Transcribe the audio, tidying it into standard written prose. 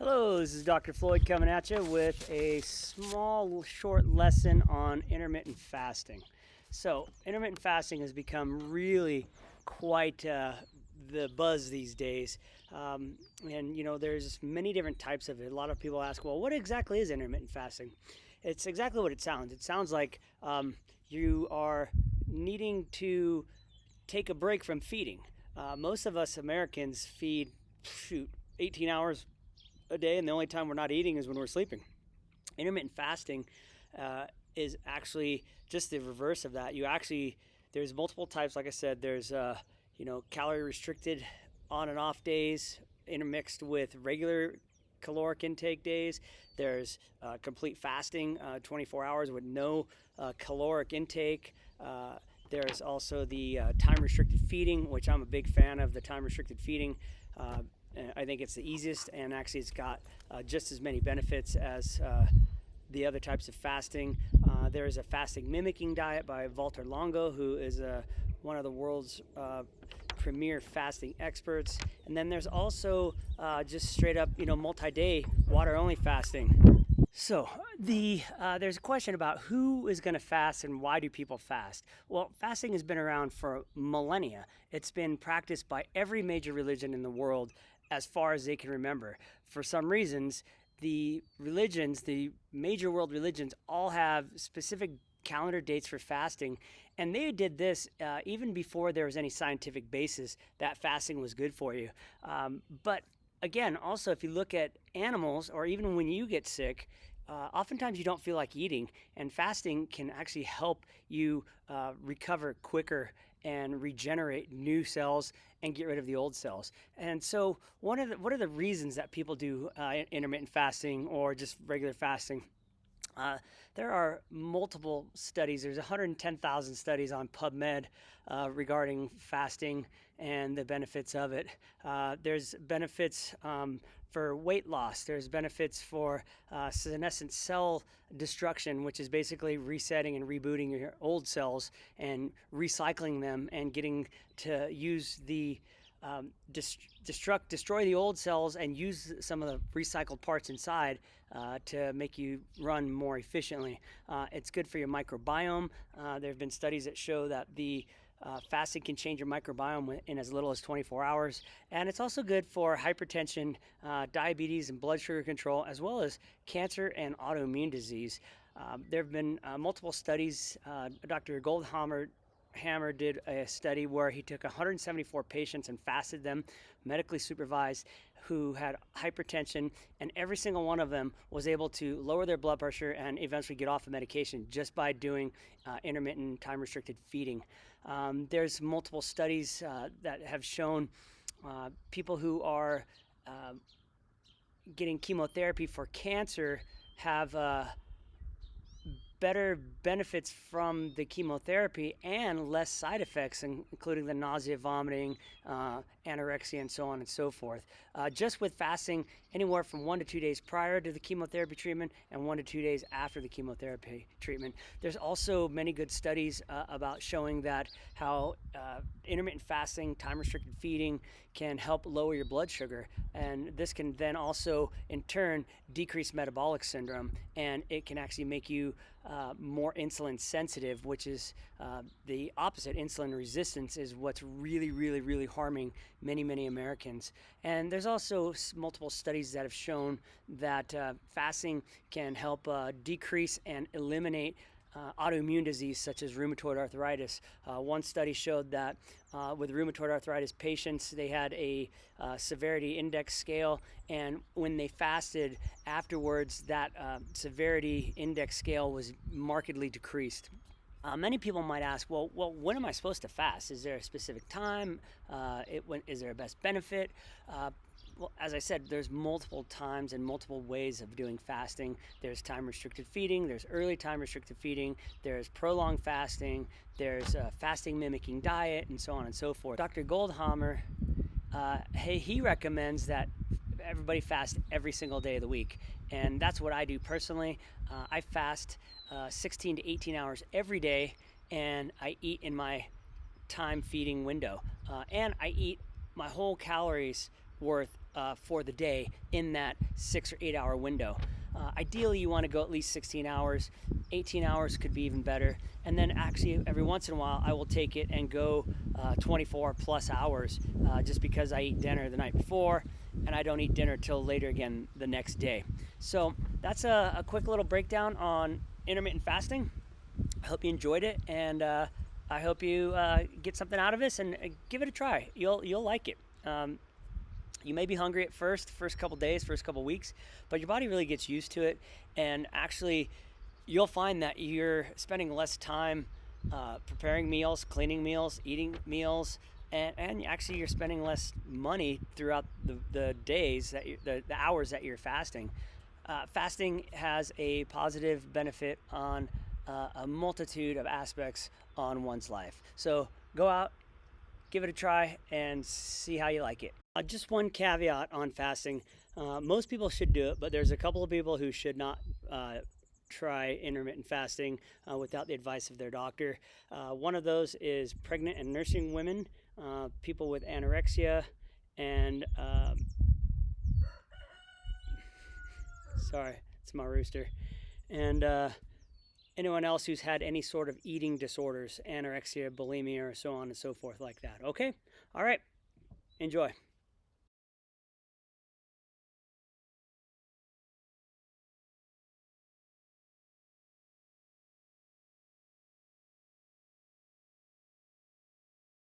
Hello, this is Dr. Floyd coming at you with a small, short lesson on intermittent fasting. So, intermittent fasting has become really quite the buzz these days. There's many different types of it. A lot of people ask, well, what exactly is intermittent fasting? It's exactly what it sounds. It sounds like you are needing to take a break from feeding. Most of us Americans feed, 18 hours a day, and the only time we're not eating is when we're sleeping. Intermittent fasting is actually just the reverse of that. There's multiple types. Like I said, there's calorie restricted on and off days intermixed with regular caloric intake days. There's complete fasting, 24 hours with no caloric intake. There's also the time restricted feeding, which I'm a big fan of. The time restricted feeding, I think it's the easiest, and actually it's got just as many benefits as the other types of fasting. There is a fasting mimicking diet by Walter Longo, who is one of the world's premier fasting experts. And then there's also just straight up, multi-day water only fasting. So there's a question about who is going to fast and why do people fast? Well, fasting has been around for millennia. It's been practiced by every major religion in the world as far as they can remember. For some reasons, the major world religions, all have specific calendar dates for fasting, and they did this even before there was any scientific basis that fasting was good for you. But again, also, if you look at animals, or even when you get sick, oftentimes you don't feel like eating, and fasting can actually help you recover quicker and regenerate new cells and get rid of the old cells. And so what are the reasons that people do intermittent fasting or just regular fasting? There are multiple studies. There's 110,000 studies on PubMed regarding fasting and the benefits of it. There's benefits for weight loss. There's benefits for senescent cell destruction, which is basically resetting and rebooting your old cells and recycling them and getting to use the destroy the old cells and use some of the recycled parts inside to make you run more efficiently. It's good for your microbiome. There have been studies that show that the fasting can change your microbiome in as little as 24 hours. And it's also good for hypertension, diabetes, and blood sugar control, as well as cancer and autoimmune disease. There have been multiple studies. Dr. Goldhammer did a study where he took 174 patients and fasted them, medically supervised, who had hypertension, and every single one of them was able to lower their blood pressure and eventually get off the medication just by doing intermittent time-restricted feeding. There's multiple studies that have shown people who are getting chemotherapy for cancer have better benefits from the chemotherapy and less side effects, including the nausea, vomiting, anorexia, and so on and so forth. Just with fasting anywhere from 1 to 2 days prior to the chemotherapy treatment and 1 to 2 days after the chemotherapy treatment. There's also many good studies about showing that how intermittent fasting, time-restricted feeding can help lower your blood sugar, and this can then also in turn decrease metabolic syndrome, and it can actually make you more insulin sensitive, which is the opposite. Insulin resistance is what's really harming many Americans. And there's also multiple studies that have shown that fasting can help decrease and eliminate autoimmune disease such as rheumatoid arthritis. One study showed that with rheumatoid arthritis patients, they had a severity index scale, and when they fasted afterwards, that severity index scale was markedly decreased. Many people might ask, well, when am I supposed to fast? Is there a specific time? Is there a best benefit? Well, as I said, there's multiple times and multiple ways of doing fasting. There's time-restricted feeding, there's early time-restricted feeding, there's prolonged fasting, there's a fasting mimicking diet, and so on and so forth. Dr. Goldhammer, he recommends that everybody fast every single day of the week, and that's what I do personally. I fast 16 to 18 hours every day, and I eat in my time feeding window, and I eat my whole calories worth for the day in that 6 or 8 hour window. Ideally, you want to go at least 16 hours. 18 hours could be even better. And then actually, every once in a while, I will take it and go 24 plus hours just because I eat dinner the night before and I don't eat dinner till later again the next day. So that's a quick little breakdown on intermittent fasting. I hope you enjoyed it, and I hope you get something out of this and give it a try. You'll like it. You may be hungry at first couple days, first couple weeks, but your body really gets used to it, and actually you'll find that you're spending less time preparing meals, cleaning meals, eating meals, and actually you're spending less money throughout the days, the hours that you're fasting. Fasting has a positive benefit on a multitude of aspects on one's life. So go out, give it a try, and see how you like it. Just one caveat on fasting. Most people should do it, but there's a couple of people who should not try intermittent fasting without the advice of their doctor. One of those is pregnant and nursing women, people with anorexia, and sorry, it's my rooster, and anyone else who's had any sort of eating disorders, anorexia, bulimia, or so on and so forth like that. Okay? All right. Enjoy.